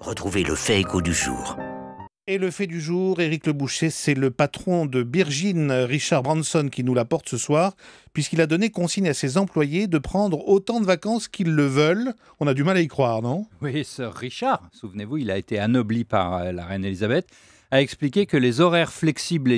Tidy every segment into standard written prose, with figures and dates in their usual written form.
Retrouvez le fait écho du jour. Et le fait du jour, Éric Le Boucher, c'est le patron de Virgin, Richard Branson, qui nous l'apporte ce soir, puisqu'il a donné consigne à ses employés de prendre autant de vacances qu'ils le veulent. On a du mal à y croire, non? Oui, Sir Richard, souvenez-vous, il a été anobli par la reine Elisabeth, a expliqué que les horaires flexibles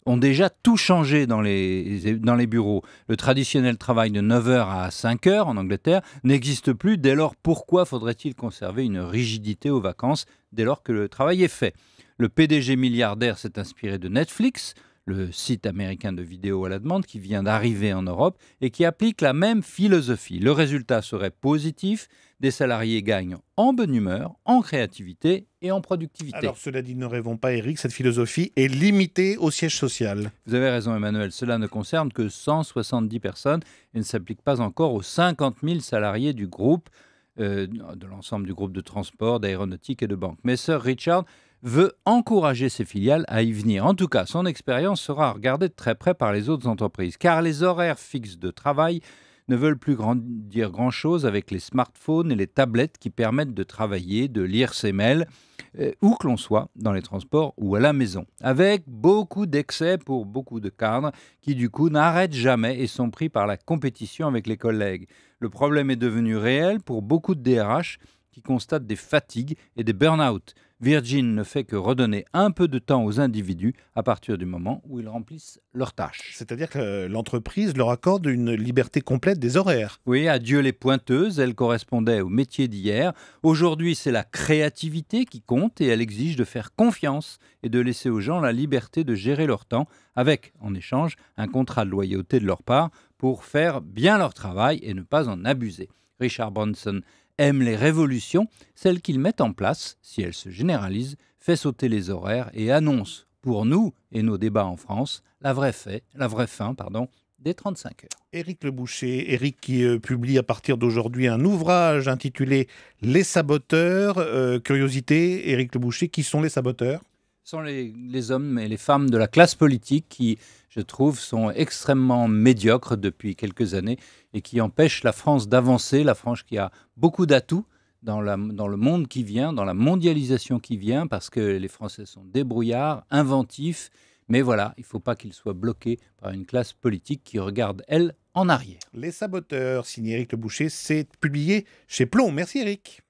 ont déjà tout changé dans les bureaux. Le traditionnel travail de 9 heures à 5 heures en Angleterre n'existe plus. Dès lors, pourquoi faudrait-il conserver une rigidité aux vacances dès lors que le travail est fait? Le PDG milliardaire s'est inspiré de Netflix, le site américain de vidéo à la demande qui vient d'arriver en Europe et qui applique la même philosophie. Le résultat serait positif, des salariés gagnent en bonne humeur, en créativité et en productivité. Alors cela dit, ne rêvons pas, Éric, cette philosophie est limitée au siège social. Vous avez raison, Emmanuel, cela ne concerne que 170 personnes et ne s'applique pas encore aux 50 000 salariés du groupe, de l'ensemble du groupe de transport, d'aéronautique et de banque. Mais Sir Richard veut encourager ses filiales à y venir. En tout cas, son expérience sera regardée de très près par les autres entreprises, car les horaires fixes de travail ne veulent plus dire grand-chose avec les smartphones et les tablettes qui permettent de travailler, de lire ses mails, où que l'on soit, dans les transports ou à la maison. Avec beaucoup d'excès pour beaucoup de cadres qui, du coup, n'arrêtent jamais et sont pris par la compétition avec les collègues. Le problème est devenu réel pour beaucoup de DRH qui constatent des fatigues et des burn-out. Virgin ne fait que redonner un peu de temps aux individus à partir du moment où ils remplissent leurs tâches. C'est-à-dire que l'entreprise leur accorde une liberté complète des horaires. Oui, adieu les pointeuses, elles correspondaient au métier d'hier. Aujourd'hui, c'est la créativité qui compte et elle exige de faire confiance et de laisser aux gens la liberté de gérer leur temps avec, en échange, un contrat de loyauté de leur part pour faire bien leur travail et ne pas en abuser. Richard Branson aime les révolutions, celles qu'ils mettent en place, si elles se généralisent, fait sauter les horaires et annonce, pour nous et nos débats en France, la vraie fin des 35 heures. Éric Le Boucher, Éric qui publie à partir d'aujourd'hui un ouvrage intitulé « Les saboteurs ». Curiosité, Éric Le Boucher, qui sont les saboteurs? Ce sont les hommes et les femmes de la classe politique qui, je trouve, sont extrêmement médiocres depuis quelques années et qui empêchent la France d'avancer, la France qui a beaucoup d'atouts dans le monde qui vient, dans la mondialisation qui vient, parce que les Français sont débrouillards, inventifs, mais voilà, il ne faut pas qu'ils soient bloqués par une classe politique qui regarde, elle, en arrière. Les saboteurs, signé Éric Le Boucher, c'est publié chez Plomb. Merci Éric.